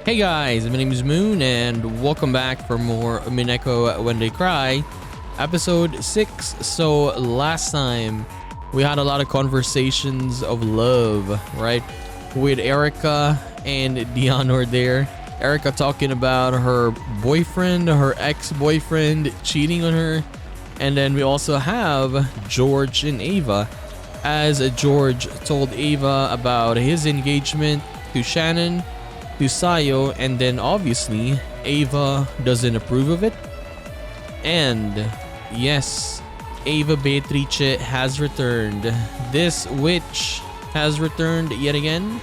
Hey guys, my name is Moon and welcome back for more Umineko When They Cry, episode 6. So last time we had a lot of conversations of love, right? With Erica and Dianor there. Erica talking about her boyfriend, her ex-boyfriend cheating on her. And then we also have George and Ava, as George told Ava about his engagement to Shannon, to Sayo, and then obviously Ava doesn't approve of it. And yes, Ava Beatrice has returned. This witch has returned yet again.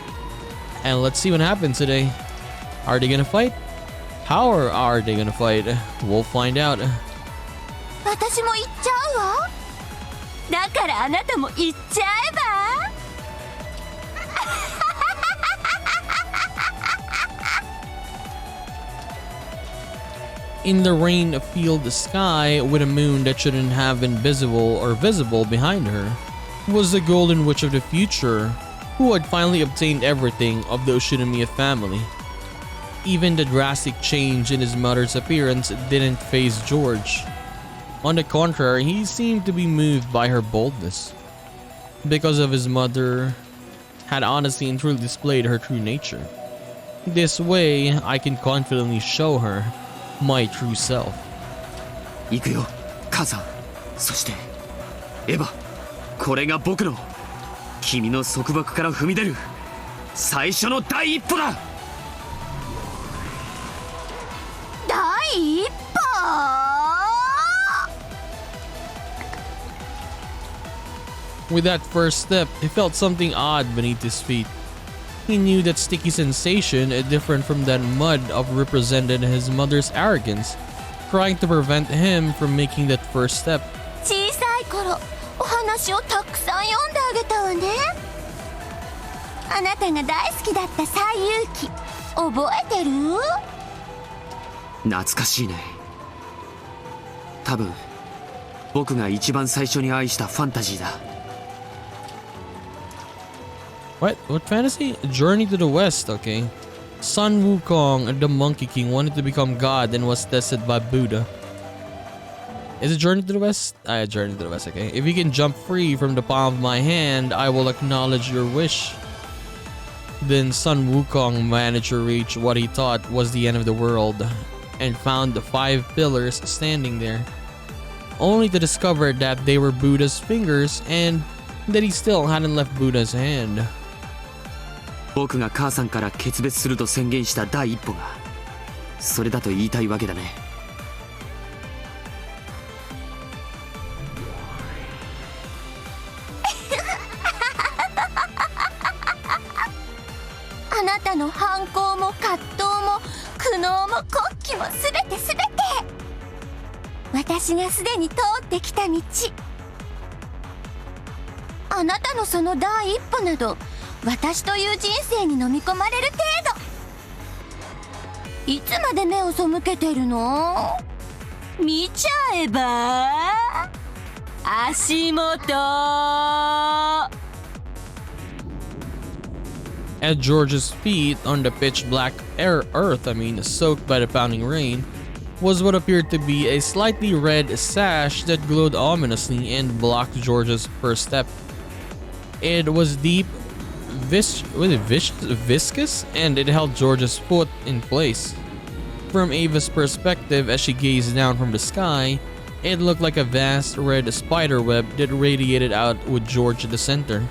And let's see what happens today. Are they gonna fight? How are they gonna fight? We'll find out. 私も行っちゃうわ。だからあなたも行っちゃえば。In the rain-filled sky with a moon that shouldn't have been visible or visible behind her was the golden witch of the future, who had finally obtained everything of the Oshinomiya family. Even the drastic change in his mother's appearance didn't faze George. On the contrary, he seemed to be moved by her boldness, because of his mother had honestly and truly displayed her true nature. This way, I can confidently show her my true self. 行くよ、母さん。そしてエヴァ、これが僕の君の束縛から踏み出る最初の第一歩だ。第一歩。With that first step, he felt something odd beneath his feet. He knew that sticky sensation, different from that mud, represented his mother's arrogance, trying to prevent him from making that first step. 小さい頃、お話をたくさん読んであげたわね。あなたが大好きだった西遊記、覚えてる？懐かしいね。多分僕が一番最初に愛したファンタジーだ。What fantasy? Journey to the West, okay. Sun Wukong, the Monkey King, wanted to become God and was tested by Buddha. Is it Journey to the West? Journey to the West, okay. If you can jump free from the palm of my hand, I will acknowledge your wish. Then Sun Wukong managed to reach what he thought was the end of the world, and found the 5 pillars standing there, only to discover that they were Buddha's fingers and that he still hadn't left Buddha's hand. 僕が母さんから決別すると宣言した第一歩がそれだと言いたいわけだね。あなたの反抗も葛藤も苦悩も国旗もすべてすべて、私がすでに通ってきた道。あなたのその第一歩など、私という人生に飲み込まれる程度。いつまで目を背けてるの？見ちゃえば足元。 At George's feet, on the pitch black earth, soaked by the pounding rain, was what appeared to be a slightly red sash that glowed ominously and blocked George's first step. It was deep, viscous, and it held George's foot in place. From Ava's perspective, as she gazed down from the sky, it looked like a vast red spider web that radiated out with George at the center.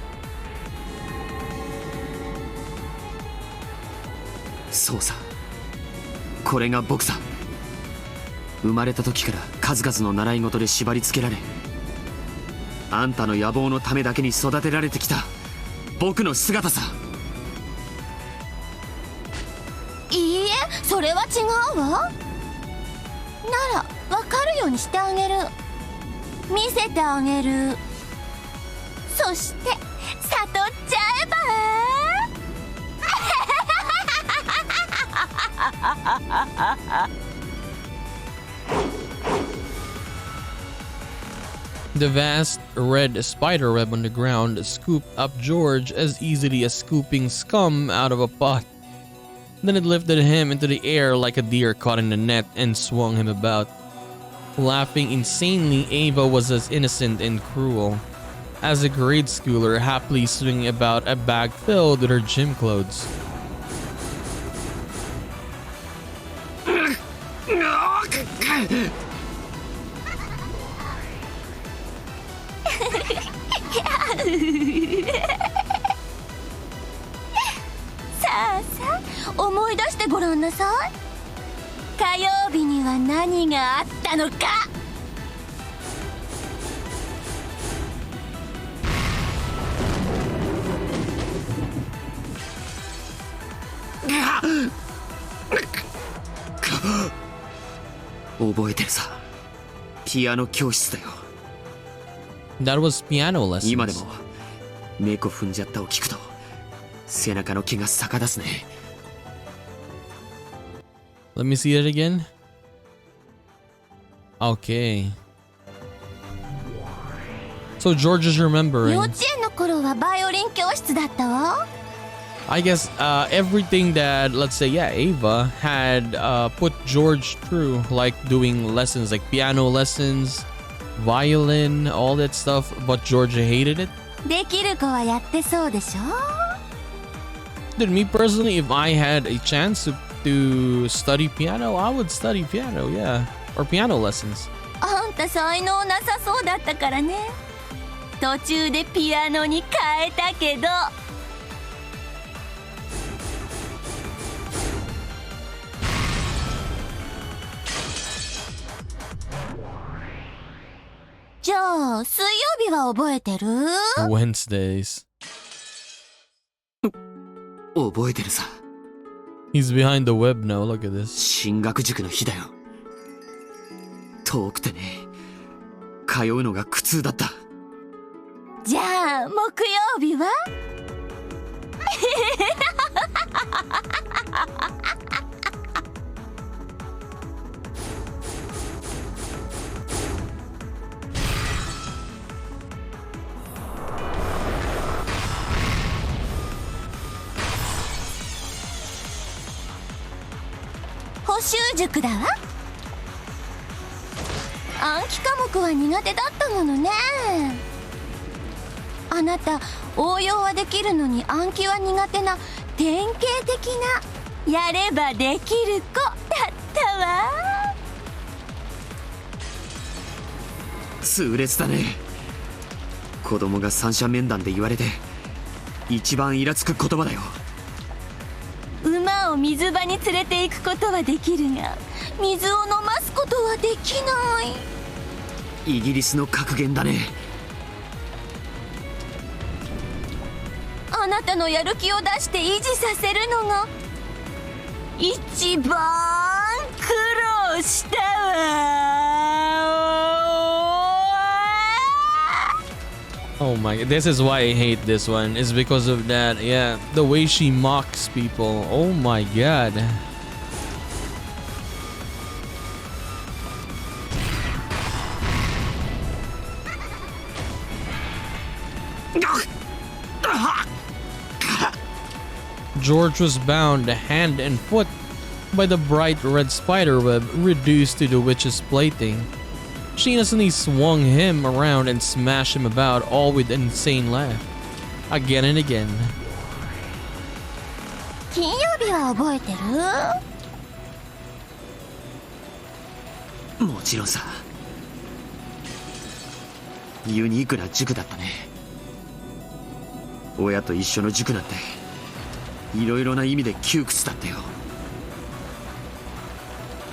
そうさ、これが僕さ。生まれた時から数々の習い事で縛り付けられ、あんたの野望のためだけに育てられてきた僕の姿さ。いいえ、それは違うわ。なら分かるようにしてあげる。見せてあげる。そして悟っちゃえば。The vast red spiderweb on the ground scooped up George as easily as scooping scum out of a pot. Then it lifted him into the air like a deer caught in a net and swung him about. Laughing insanely, Ava was as innocent and cruel as a grade schooler happily swinging about a bag filled with her gym clothes.さあさあ、思い出してごらんなさい。火曜日には何があったのか。覚えてるさ。ピアノ教室だよ。That was piano 今で lessons. も猫踏んじゃったを聞くと背中の毛が逆立つね。Let me see it again. Okay. So George is 幼 remembering. 稚園の頃はバイオリン教室だったわ。I guess everything that, let's say, yeah, Ava had put George through, like doing lessons, like piano lessons, violin, all that stuff, but George hated it. できる子はやってそうでしょ。 Dude, me personally, if I had a chance to study piano, I would study piano, yeah. Or piano lessons. あんた才能なさそうだったからね。途中でピアノに変えたけど。じゃあ水曜日は覚えてる？ Wednesdays. 覚えてるさ。 He's behind the web now, look at this. 進学塾の日だよ。遠くてね、通うのが苦痛だった。じゃあ木曜日は？補習塾だわ。暗記科目は苦手だったものね。あなた応用はできるのに暗記は苦手な典型的なやればできる子だったわ。痛烈だね。子供が三者面談で言われて一番イラつく言葉だよ。馬を水場に連れて行くことはできるが水を飲ますことはできない。イギリスの格言だね。あなたのやる気を出して維持させるのが一番苦労したわ。Oh my god, this is why I hate this one. It's because of that, yeah. The way she mocks people. Oh my god. George was bound hand and foot by the bright red spiderweb reduced to the witch's plaything. She innocently swung him around and smashed him about, all with an insane laugh. Again and again. 金曜日は覚えてる？もちろんさ。ユニークな塾だったね。親と一緒の塾なんていろいろな意味で窮屈だったよ。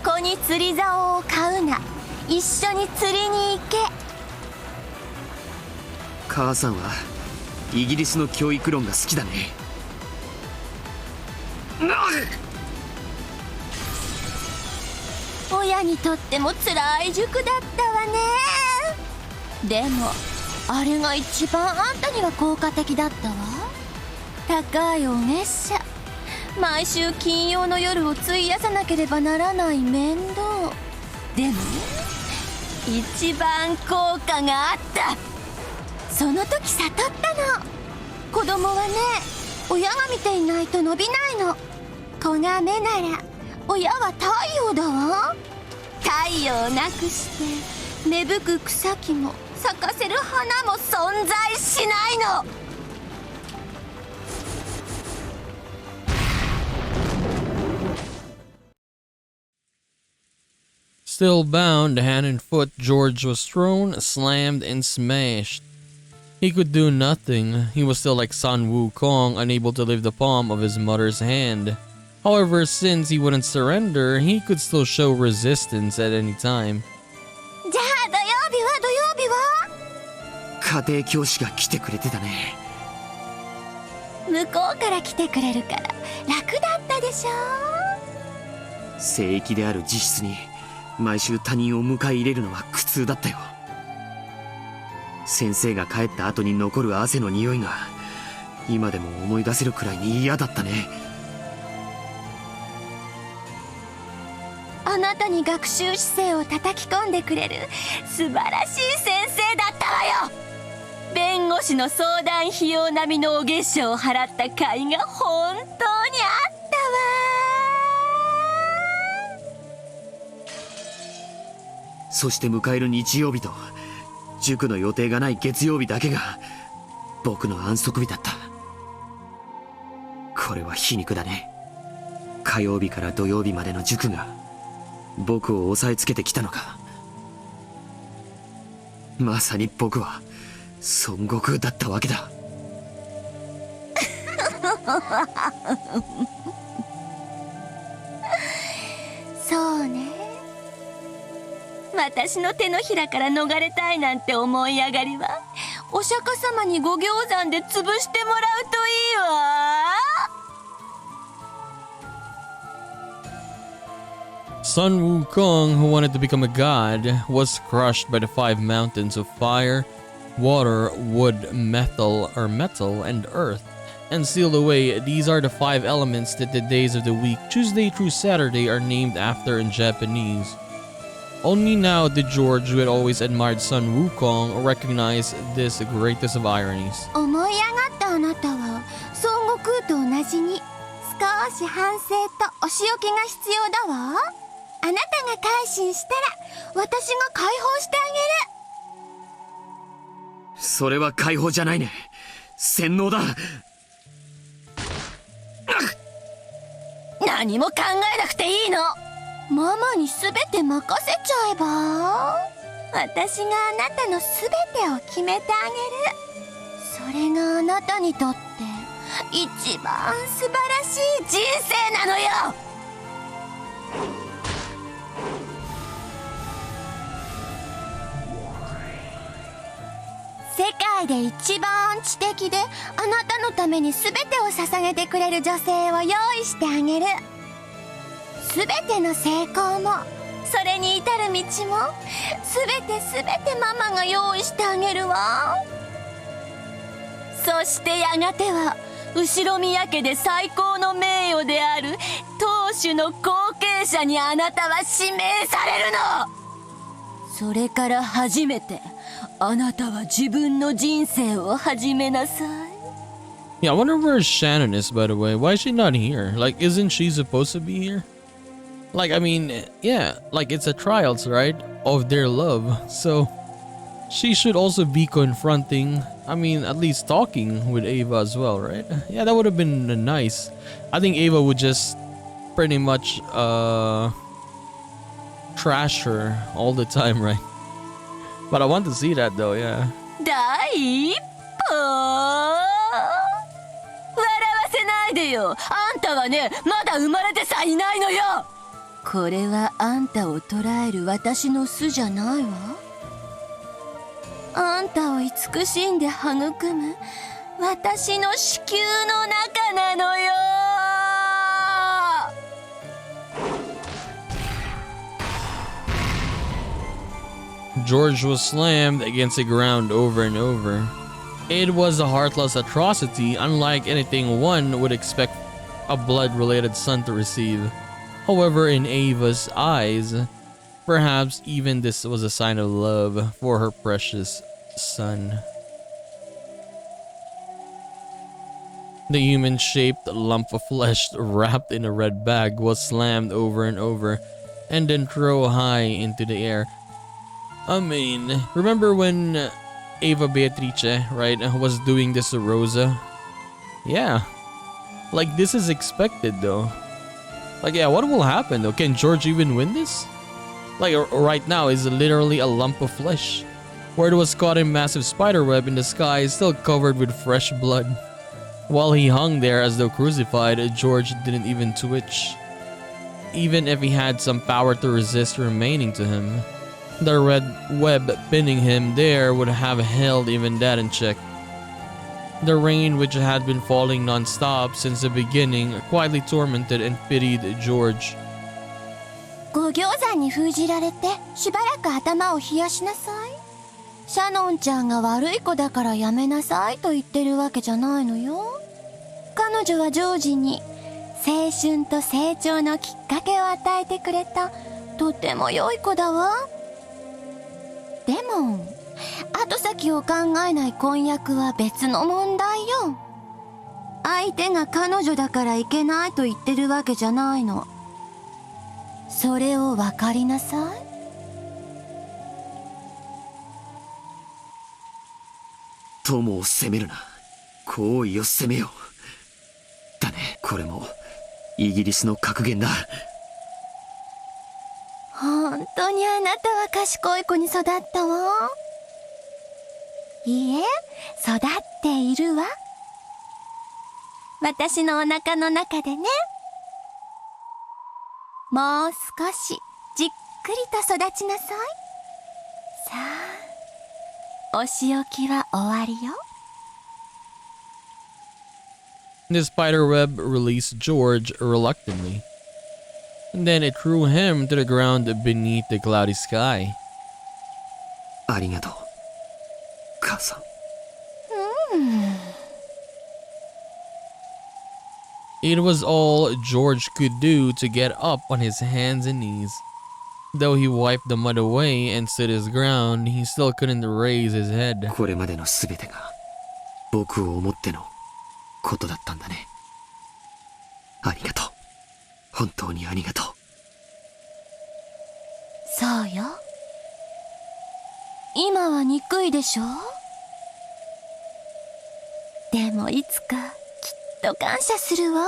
子に釣り竿を買うな、一緒に釣りに行け。母さんはイギリスの教育論が好きだね。親にとっても辛い塾だったわね。でもあれが一番あんたには効果的だったわ。高いお月謝、毎週金曜の夜を費やさなければならない面倒。でもね、一番効果があった。その時悟ったの。子供はね、親が見ていないと伸びないの。子が目なら親は太陽だわ。太陽なくして芽吹く草木も咲かせる花も存在しないの。Still bound hand and foot, George was thrown, slammed, and smashed. He could do nothing. He was still like Sun Wukong, unable to leave the palm of his mother's hand. However, since he wouldn't surrender, he could still show resistance at any time. じゃあ土曜日は土曜日は家庭教師が来てくれてたね。向こうから来てくれるから楽だったでしょ。聖域である自室に毎週他人を迎え入れるのは苦痛だったよ。先生が帰った後に残る汗の匂いが今でも思い出せるくらいに嫌だったね。あなたに学習姿勢を叩き込んでくれる素晴らしい先生だったわよ。弁護士の相談費用並みのお月謝を払った甲斐が本当にあったわ。そして迎える日曜日と塾の予定がない月曜日だけが僕の安息日だった。これは皮肉だね。火曜日から土曜日までの塾が僕を押さえつけてきたのか。まさに僕は孫悟空だったわけだ。そうね。私の手のひらから逃れたいなんて思い上がりはお釈迦様にご行山で潰してもらうといいわ。Sun Wukong, who wanted to become a god, was crushed by the 5 mountains of fire, water, wood, metal, and earth, and sealed away. These are the 5 elements that the days of the week, Tuesday through Saturday, are named after in Japanese. Only now did George, who had always admired Sun Wukong, recognize this greatest of ironies. 思い上がったあなたは孫悟空と同じに少し反省とお仕置きが必要だわ。あなたが改心したら私が解放してあげる。それは解放じゃないね。洗脳だ。何も考えなくていいの。ママに全て任せちゃえば。私があなたの全てを決めてあげる。それがあなたにとって一番素晴らしい人生なのよ。世界で一番知的であなたのために全てを捧げてくれる女性を用意してあげる。全ての成功もそれに至る道も全てママが用意してあげるわ。そしてやがては後ろ宮家で最高の名誉である当主の後継者にあなたは指名されるの。それから初めてあなたは自分の人生を始めなさい。 Yeah, I wonder where Shannon is, by the way. Why is she not here? Like, isn't she supposed to be here? Like, I mean, yeah, like it's a trials, right? Of their love. So, she should also be confronting, I mean, at least talking with Ava as well, right? Yeah, that would have been nice. I think Ava would just pretty much, trash her all the time, right? But I want to see that though, yeah. 第一歩。笑わせないでよ。あんたはね、まだ生まれてさいないのよ。これはあんたを捉える私の巣じゃないわ。あんたを慈しんで育む私の子宮の中なのよ。George was slammed against the ground over and over. It was a heartless atrocity, unlike anything one would expect a blood-related son to receive. However, in Ava's eyes, perhaps even this was a sign of love for her precious son. The human-shaped lump of flesh wrapped in a red bag was slammed over and over and then thrown high into the air. I mean, remember when Ava Beatrice, right, was doing this to Rosa? Yeah. Like, this is expected though. Like, yeah, what will happen though? Can George even win this? Like, right now is literally a lump of flesh. Where it was caught in massive spiderweb in the sky is still covered with fresh blood. While he hung there as though crucified, George didn't even twitch. Even if he had some power to resist remaining to him, the red web pinning him there would have held even that in check. The rain, which had been falling non-stop since the beginning, quietly tormented and pitied George. ご行山に封じられてしばらく頭を冷やしなさい。シャノンちゃんが悪い子だからやめなさいと言ってるわけじゃないのよ。彼女はジョージに青春と成長のきっかけを与えてくれたとても良い子だわ。でも後先を考えない婚約は別の問題よ。相手が彼女だからいけないと言ってるわけじゃないの。それを分かりなさい。友を責めるな。行為を責めよう。だね、これもイギリスの格言だ。本当にあなたは賢い子に育ったわ。いいえ、育っているわ。私のお腹の中でね。もう少しじっくりと育ちなさい。さあ、お仕置きは終わりよ。The spiderweb released George reluctantly. And then it threw him to the ground beneath the cloudy sky. ありがとう、母さん。It was all George could do to get up on his hands and knees. Though he wiped the mud away and stood his ground, he still couldn't raise his head. これまでのすべてが僕を思ってのことだったんだね。ありがとう。本当にありがとう。そうよ。今は憎いでしょ？でもいつかきっと感謝するわ。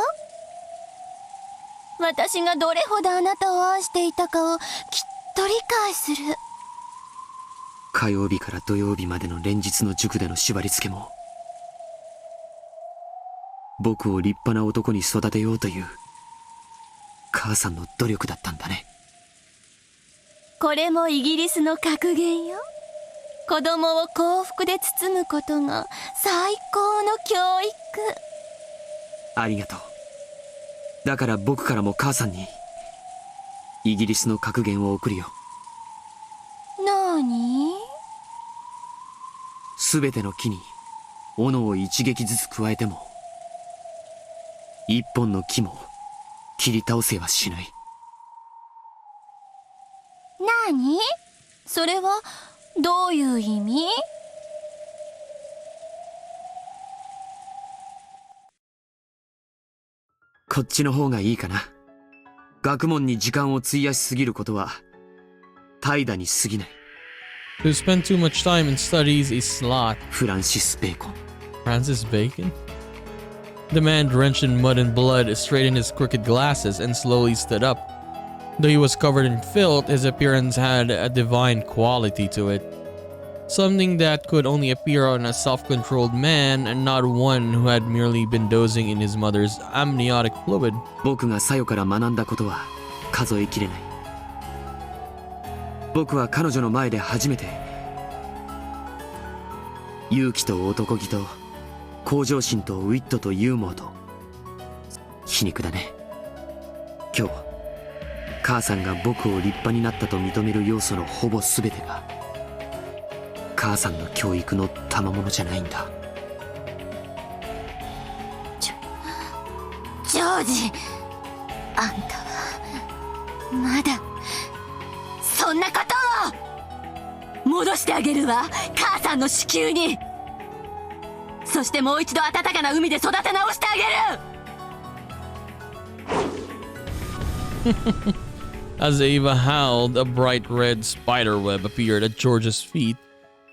私がどれほどあなたを愛していたかをきっと理解する。火曜日から土曜日までの連日の塾での縛り付けも、僕を立派な男に育てようという母さんの努力だったんだね。これもイギリスの格言よ。子供を幸福で包むことが最高の教育。ありがとう。だから僕からも母さんにイギリスの格言を送るよ。なーに？すべての木に斧を一撃ずつ加えても一本の木も切り倒せはしない。なーに？それはどういう意味？こっちの方がいいかな。学問に時間を費やしすぎることは怠惰に過ぎない。To spend too much time in studies is sloth. フランシス・ベーコン。Francis Bacon? The man, drenched in mud and blood, straightened his crooked glasses and slowly stood up. Though he was covered in filth, his appearance had a divine quality to it. Something that could only appear on a self-controlled man and not one who had merely been dozing in his mother's amniotic fluid. 僕がサヨから学んだことは数えきれない。僕は彼女の前で初めて勇気と男気と向上心とウィットとユーモアと皮肉だね。今日母さんが僕を立派になったと認める要素のほぼ全てが母さんの教育の賜物じゃないんだ。ジョージ、あんたはまだそんなことを。戻してあげるわ、母さんの子宮に。そしてもう一度暖かな海で育て直してあげる。As Ava howled, a bright red spiderweb appeared at George's feet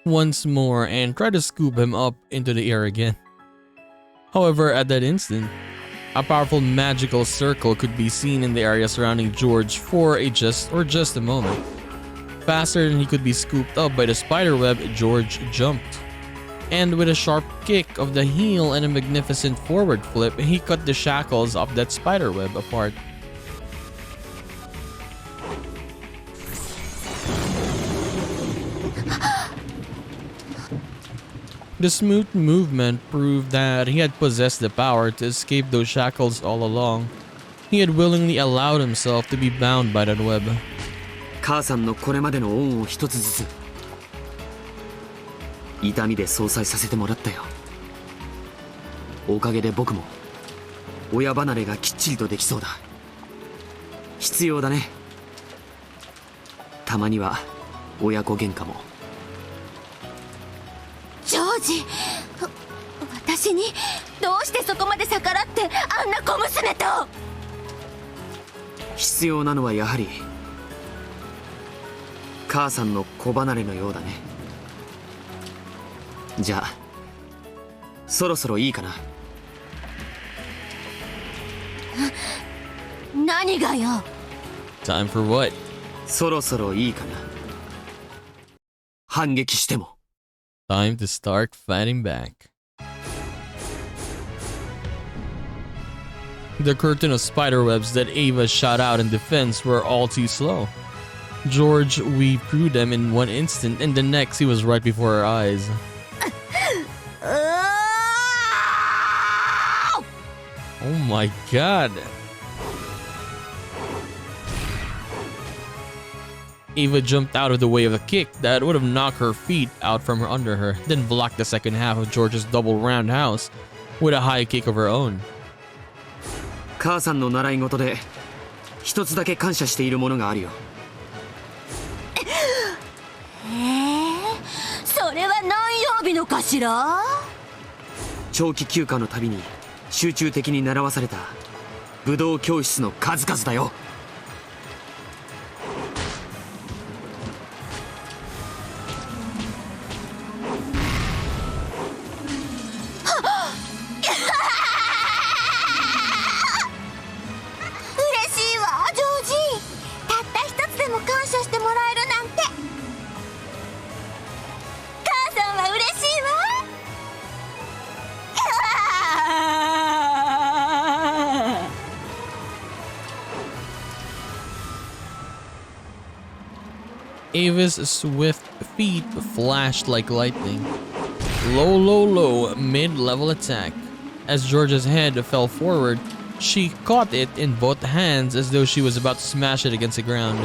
once more and tried to scoop him up into the air again. However, at that instant, a powerful magical circle could be seen in the area surrounding George for just a moment. Faster than he could be scooped up by the spiderweb, George jumped. And with a sharp kick of the heel and a magnificent forward flip, he cut the shackles of that spiderweb apart. The smooth movement proved that he had possessed the power to escape those shackles all along. He had willingly allowed himself to be bound by that web. 母さんのこれまでの恩を一つずつ痛みで相殺させてもらったよ。おかげで僕も親離れがきっちりとできそうだ。必要だね。たまには親子喧嘩も。ジョージ、私にどうしてそこまで逆らってあんな小娘と。必要なのはやはり母さんの子離れのようだね。じゃあそろそろいいかな。何がよ。 Time for what? そろそろいいかな。反撃しても。Time to start fighting back. The curtain of spiderwebs that Ava shot out in defense were all too slow. George weaved through them in one instant, and the next he was right before her eyes. Oh my god. Ava jumped out of the way of a kick that would have knocked her feet out from under her, then blocked the second half of George's double roundhouse with a high kick of her own. 母さんの習い事で一つだけ感謝しているものがあるよ。それは何曜日のかしら。長期休暇のたびに集中的に習わされた武道教室の数々だよ。Ava's swift feet flashed like lightning. Low, low, low, mid-level attack. As George's head fell forward, she caught it in both hands as though she was about to smash it against the ground.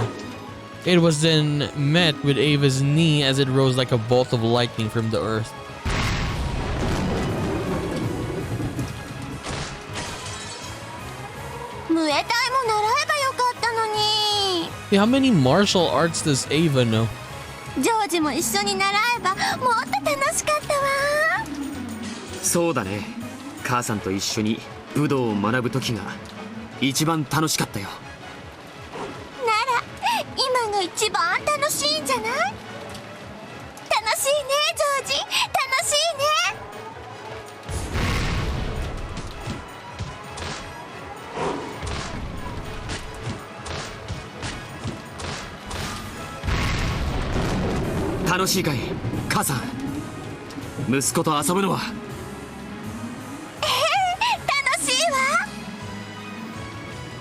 It was then met with Ava's knee as it rose like a bolt of lightning from the earth. Hey, how many martial arts does Ava know? ジョージも一緒に習えばもっと楽しかったわ。そうだね。母さんと一緒に武道を学ぶ時が一番楽しかったよ。なら今が一番楽しいんじゃない？楽しいね、ジョージ。楽しいね。楽しいかい、母さん。息子と遊ぶのは。楽しいわ。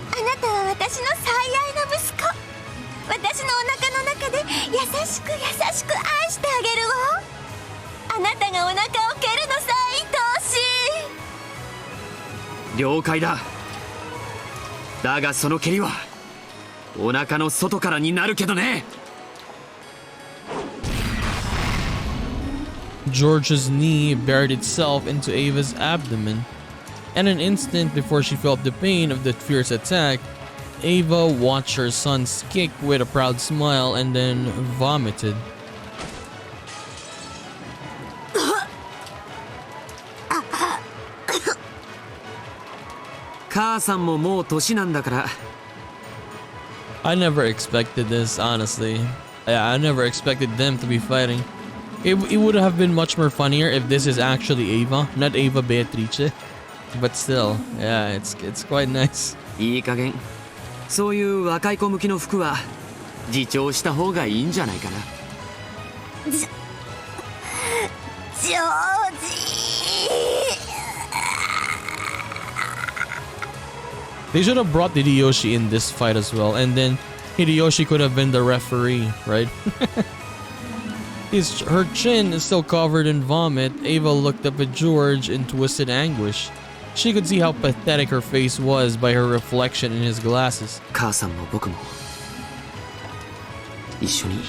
あなたは私の最愛の息子。私のお腹の中で優しく優しく愛してあげるわ。あなたがお腹を蹴るのさ、愛しい。了解だ。だがその蹴りはお腹の外からになるけどね。George's knee buried itself into Ava's abdomen, and an instant before she felt the pain of the fierce attack, Ava watched her son's kick with a proud smile and then vomited. 母さんももう年なんだから。 I never expected this, honestly. Yeah, I never expected them to be fighting. It would have been much more funnier if this is actually Ava, not Ava Beatrice. But still, yeah, it's quite nice. いい加減そういう若い子向きの服は自重した方がいいんじゃないかな。ジョージ They should have brought Hideyoshi in this fight as well, and then Hideyoshi could have been the referee, right? Her chin is still covered in vomit. Ava looked up at George in twisted anguish. She could see how pathetic her face was by her reflection in his glasses. 母さんも僕も一緒に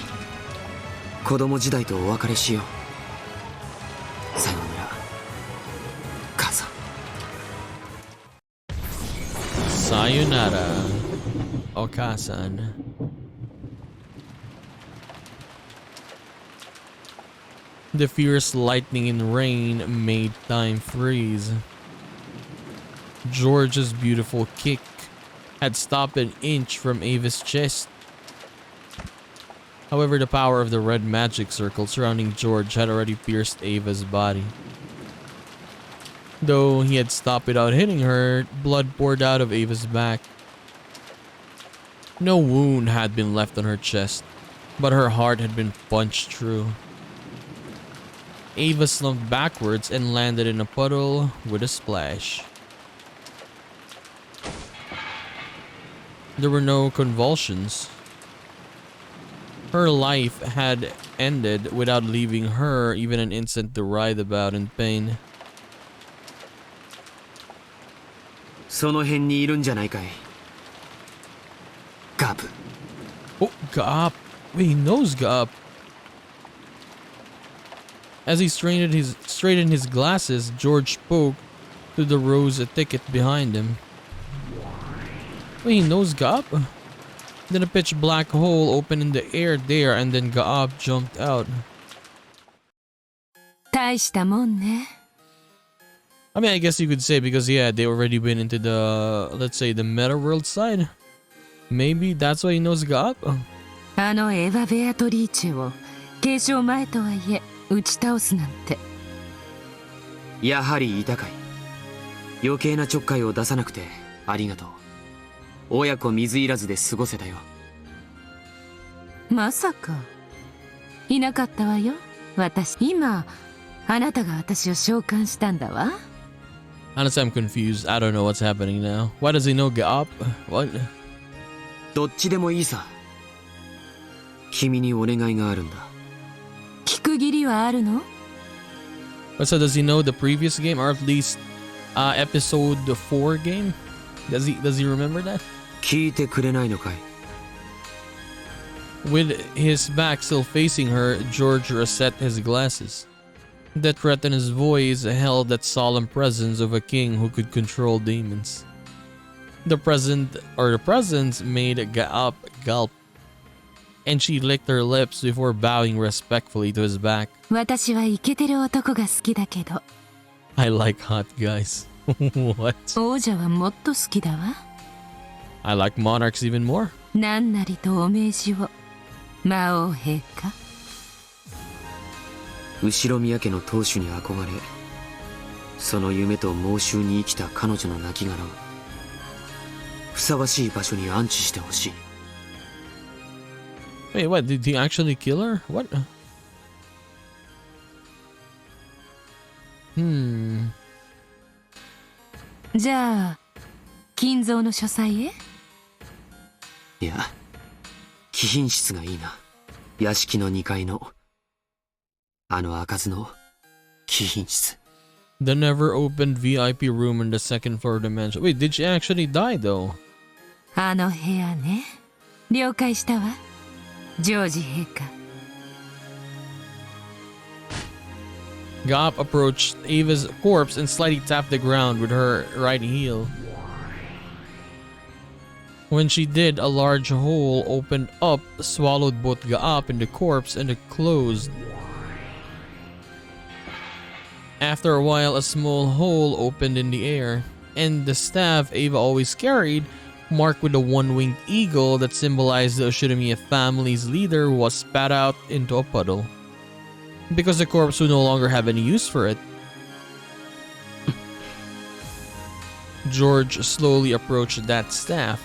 子供時代とお別れしよう。さようなら母さん。 Sayonara, Okasan. The fierce lightning and rain made time freeze. George's beautiful kick had stopped an inch from Ava's chest. However, the power of the red magic circle surrounding George had already pierced Ava's body. Though he had stopped without hitting her, blood poured out of Ava's back. No wound had been left on her chest, but her heart had been punched through. Ava slumped backwards and landed in a puddle with a splash. There were no convulsions. Her life had ended without leaving her even an instant to writhe about in pain. その辺にいるんじゃないかい。ガブ。 Oh, Gaop. Wait, he knows Gaop. As he straightened his glasses, George spoke to the rose thicket behind him. Wait, he knows Gaop? Then a pitch black hole opened in the air there, and then Gaop jumped out. 大したもんね。 I mean, I guess you could say because, yeah, they already been into the, let's say, the meta world side. Maybe that's why he knows Gaop? あのエヴァ・ベアトリーチェを継承前とはいえ打ち倒すなんて。やはりいたかい。余計なちょっかいを出さなくてありがとう。親子水入らずで過ごせたよ。まさかいなかったわよ。私今あなたが私を召喚したんだわ。 Honestly, I'm confused. I don't know what's happening now. Why does he know Gaop? What? どっちでもいいさ。君にお願いがあるんだ。聞く義理はあるの？ But so does he know the previous game, or at least episode 4 game? Does he remember that? 聞いてくれないのかい。 With his back still facing her, George reset his glasses. The threat in his voice held that solemn presence of a king who could control demons. The presence made Gaop gulp, and she licked her lips before bowing respectfully to his back. 私はイケてる男が好きだけど。 I like hot guys. What? 王者はもっと好きだわ。 I like monarchs even more. 何なりとお命じを。魔王陛下。後宮家の当主に憧れ、その夢と猛襲に生きた彼女の亡骸をふさわしい場所に安置してほしい。 Wait, what? Did he actually kill her? What? Hmm. じゃあ金蔵の書斎へ？いや、貴賓室がいいな。屋敷の2階のあの開かずの貴賓室。 The never opened VIP room in the second floor dimension. Wait, did she actually die though? あの部屋ね。了解したわ。ジョージ陛下。 Gaop approached Ava's corpse and slightly tapped the ground with her right heel. When she did, a large hole opened up, swallowed both Gaop and the corpse, and it closed. After a while, a small hole opened in the air. and the staff Ava always carried, marked with a one-winged eagle that symbolized the Oshinomiya family's leader, was spat out into a puddle because the corpse would no longer have any use for it. George slowly approached that staff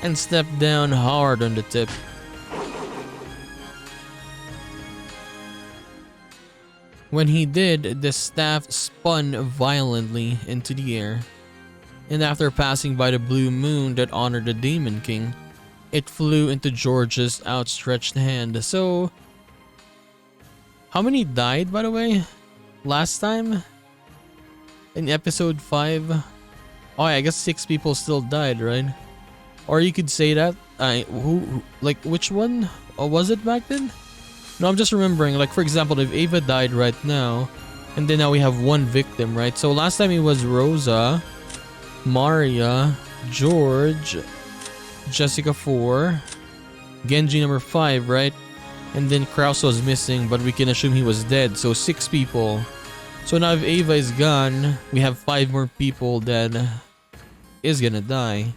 and stepped down hard on the tip. When he did, the staff spun violently into the air, and after passing by the blue moon that honored the Demon King, it flew into George's outstretched hand. So, how many died, by the way, last time? In episode 5? Oh, I guess 6 people still died, right? Or you could say that. Like, which one? Or was it back then? No, I'm just remembering, like, for example, if Ava died right now, and then now we have one victim, right? So last time it was Rosa, Maria, George, Jessica 4, Genji number 5, right? And then Kraus was missing, but we can assume he was dead, so 6 people. So now if Ava is gone, we have 5 more people that is gonna die.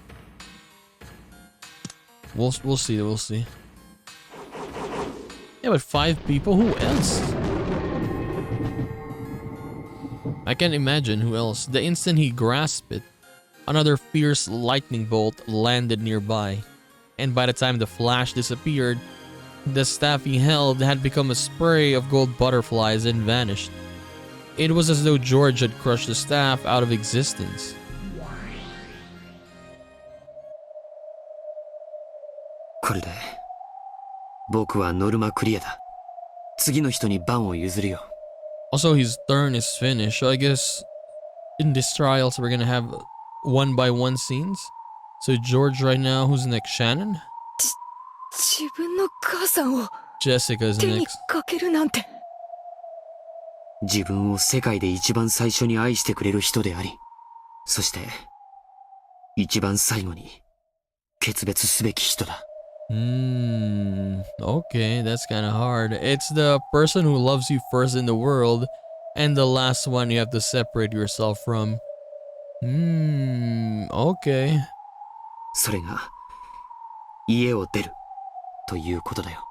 We'll see. Yeah, but 5 people? Who else? I can't imagine who else. The instant he grasped it, another fierce lightning bolt landed nearby. And by the time the flash disappeared, the staff he held had become a spray of gold butterflies and vanished. It was as though George had crushed the staff out of existence. これで僕はノルマクリアだ。次の人に番を譲るよ。 Also, his turn is finished, so I guess in these trials we're gonna have one by one scenes. So George right now, who's next? Shannon? 自分の母さんを Jessica's 手に next. かけるなんて。自分を世界で一番最初に愛してくれる人であり、そして一番最後に決別すべき人だ。 Okay, that's kind of hard. It's the person who loves you first in the world, and the last one you have to separate yourself from. Okay. それが家を出るということだよ。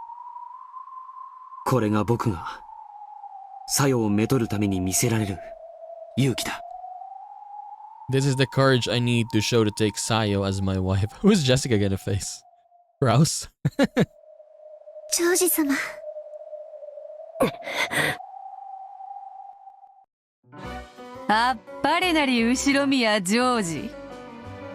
これが僕がサヨをめとるために見せられる勇気だ。 This is the courage I need to show to take Sayo as my wife. Who's Jessica gonna face? Rouse? ジョージ様。あっぱれなり後ろ宮ジョージ。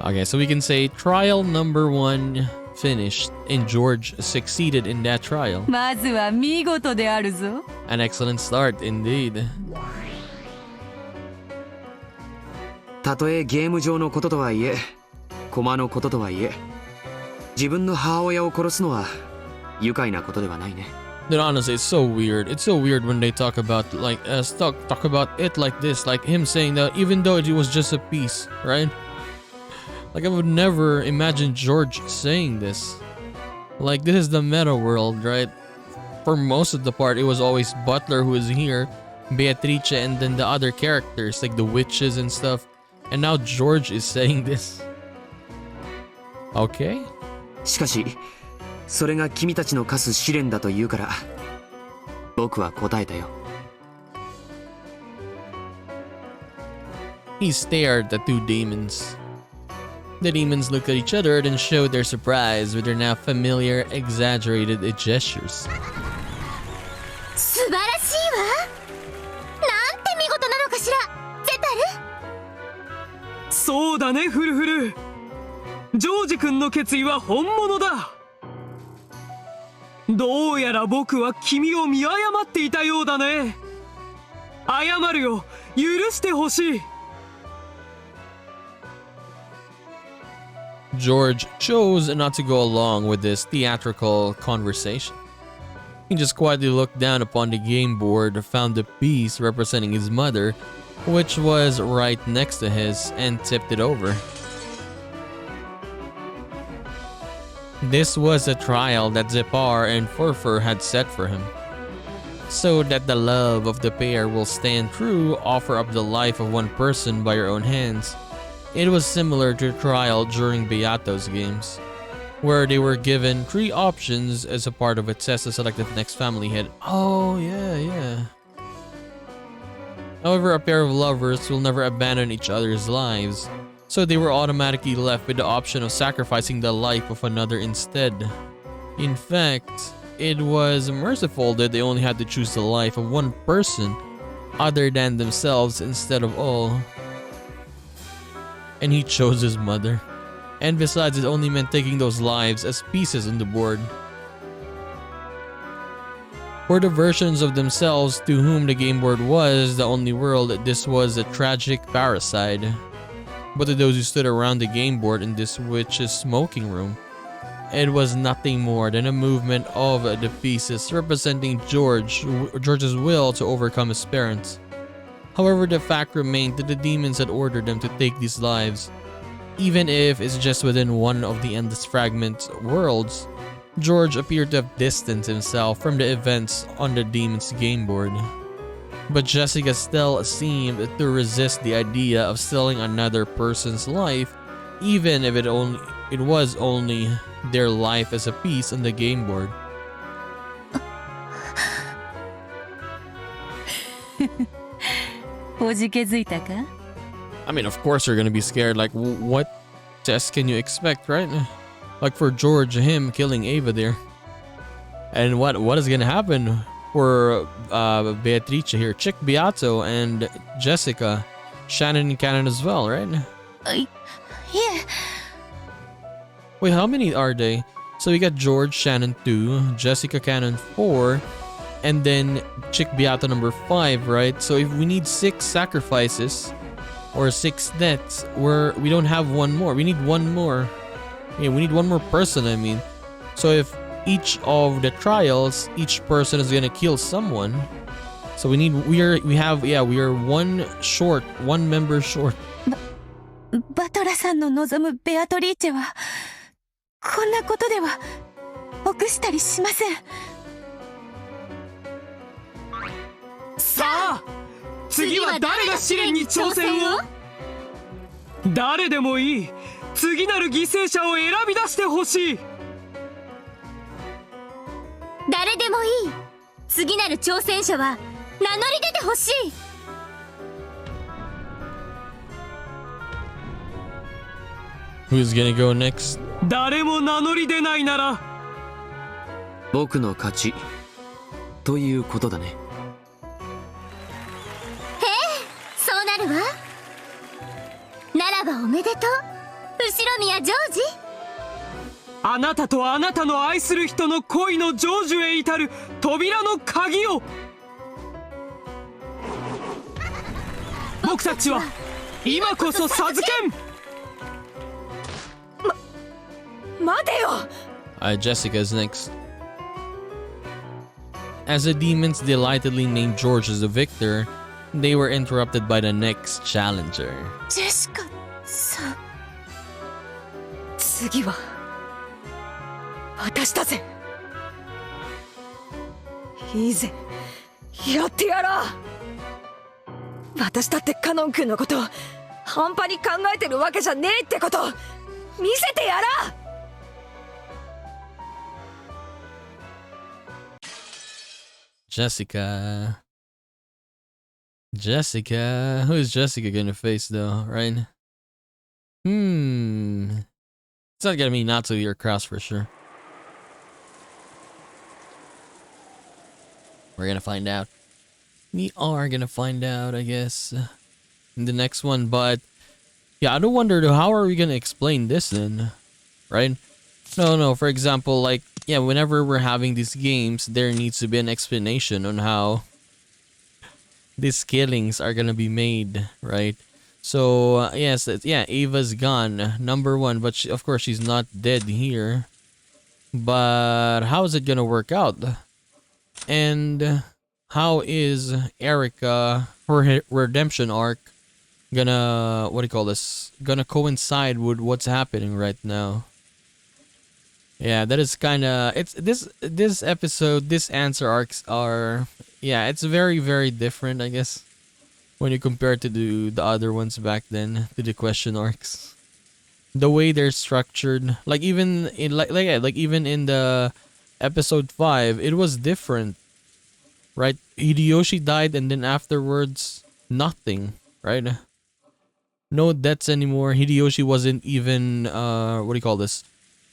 Okay, so we can say trial number 1 finished, and George succeeded in that trial. まずは見事であるぞ。 An excellent start, indeed. たとえゲーム上のこととはいえ、駒のこととはいえ、自分の母親を殺すのは愉快なことではないね。 Then honestly, it's so weird. It's so weird when they talk about like talk about it like this, like him saying that even though it was just a piece, right? Like I would never imagine George saying this. Like this is the meta world, right? For most of the part, it was always Butler who is here, Beatrice, and then the other characters like the witches and stuff. And now George is saying this. Okay. しかし、それが君たちの課す試練だと言うから、僕は答えたよ。He stared at 2 demons. The demons looked at each other and showed their surprise with their now familiar, exaggerated gestures. 素晴らしいわ。なんて見事なのかしら、ゼタル。そうだね、フルフル。ジョージ君の決意は本物だ。どうやら僕は君を見誤っていたようだね。謝るよ、許してほしい。 George chose not to go along with this theatrical conversation. He just quietly looked down upon the game board, found the piece representing his mother, which was right next to his, and tipped it over. This was a trial that Zepar and Furfur had set for him. So that the love of the pair will stand true, offer up the life of one person by your own hands, It was similar to a trial during Beato's games, where they were given 3 options as a part of a test to select the next family head. Oh, yeah. However, a pair of lovers will never abandon each other's lives, so they were automatically left with the option of sacrificing the life of another instead. In fact, it was merciful that they only had to choose the life of one person other than themselves instead of all. And he chose his mother. And besides, it only meant taking those lives as pieces on the board. For the versions of themselves to whom the game board was the only world, this was a tragic parricide. But to those who stood around the game board in this witch's smoking room, it was nothing more than a movement of the pieces representing George's will to overcome his parents. However, the fact remained that the demons had ordered them to take these lives. Even if it's just within one of the endless fragment worlds, George appeared to have distanced himself from the events on the demon's game board. But Jessica still seemed to resist the idea of stealing another person's life, even if it was only their life as a piece on the game board. I mean, of course you're gonna be scared. Like, what test can you expect, right? Like for George, him killing Ava there. And what is gonna happen for Beatrice here? Chick Beato and Jessica. Shannon and Cannon as well, right? Yeah. Wait, how many are they? So we got George, Shannon 2, Jessica Cannon 4, and then Chick Beato number 5, right? So if we need 6 sacrifices or 6 deaths, we don't have one more. We need one more. Yeah, we need one more person, I mean. So if each of the trials, each person is gonna kill someone. So we are one member short. バトラさんの望むベアトリーチェはこんなことでは臆したりしません。さあ、次は誰が試練に挑戦を？誰でもいい。次なる犠牲者を選び出してほしい。誰でもいい。次なる挑戦者は名乗り出てほしい。Who's gonna go next? 誰も名乗り出ないなら僕の勝ちということだね。そうなるわ。ならばおめでとう、後ろ宮ジョージ。あなたとあなたの愛する人の恋の成就へ至る扉の鍵を。僕たちは今こそ授けん。待てよ。Jessica's next. As the demons delightedly named George as the victor, they were interrupted by the next challenger. ジェシカさん。次は私だぜ。いいぜ、やってやろう。私だってカノン君のこと半端に考えてるわけじゃねえってこと見せてやらう。Jessica. Who is Jessica gonna face though, right? It's not gonna be Natsu or Cross for sure. We're gonna find out. We are gonna find out, I guess, in the next one. But yeah, I do wonder though, how are we gonna explain this then, right? No. For example, like, yeah, whenever we're having these games, there needs to be an explanation on how these killings are gonna be made, right? So yes, Ava's gone, number 1, but of course she's not dead here. But how is it gonna work out? And how is Erica, her redemption arc, gonna gonna coincide with what's happening right now? Yeah, that is kind of, it's this episode, this answer arcs are, yeah, it's very, very different, I guess. when you compare it to the other ones back then, to the question arcs. The way they're structured, like even in like even in the episode 5, it was different, right? Hideyoshi died and then afterwards nothing, right? No deaths anymore. Hideyoshi wasn't even what do you call this?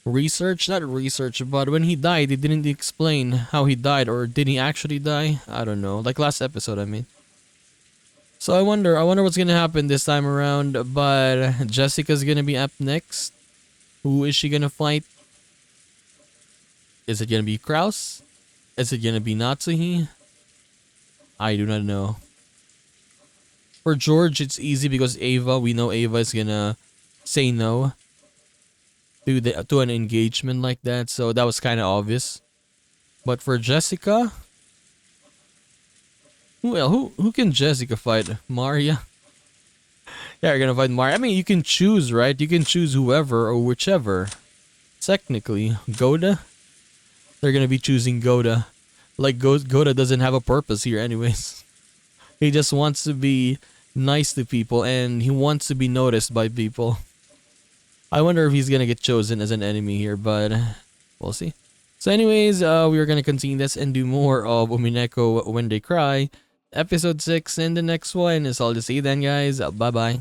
Research, not research, but when he died, they didn't explain how he died, or did he actually die? I don't know. Like last episode, I mean. So I wonder what's gonna happen this time around. But Jessica's gonna be up next. Who is she gonna fight? Is it gonna be Kraus? Is it gonna be Natsuhi? I do not know. For George, it's easy because Ava, we know Ava is gonna say no to an engagement like that, so that was kind of obvious. But for Jessica, who can Jessica fight? Maria? Yeah, you're gonna fight Maria. I mean, you can choose, right? You can choose whoever or whichever. Technically, Goda? They're gonna be choosing Goda. Like, Goda doesn't have a purpose here anyways. He just wants to be nice to people and he wants to be noticed by people. I wonder if he's gonna get chosen as an enemy here, but we'll see. So anyways, we are gonna continue this and do more of Umineko When They Cry, episode 6, and the next one is all to see then, guys. Bye bye.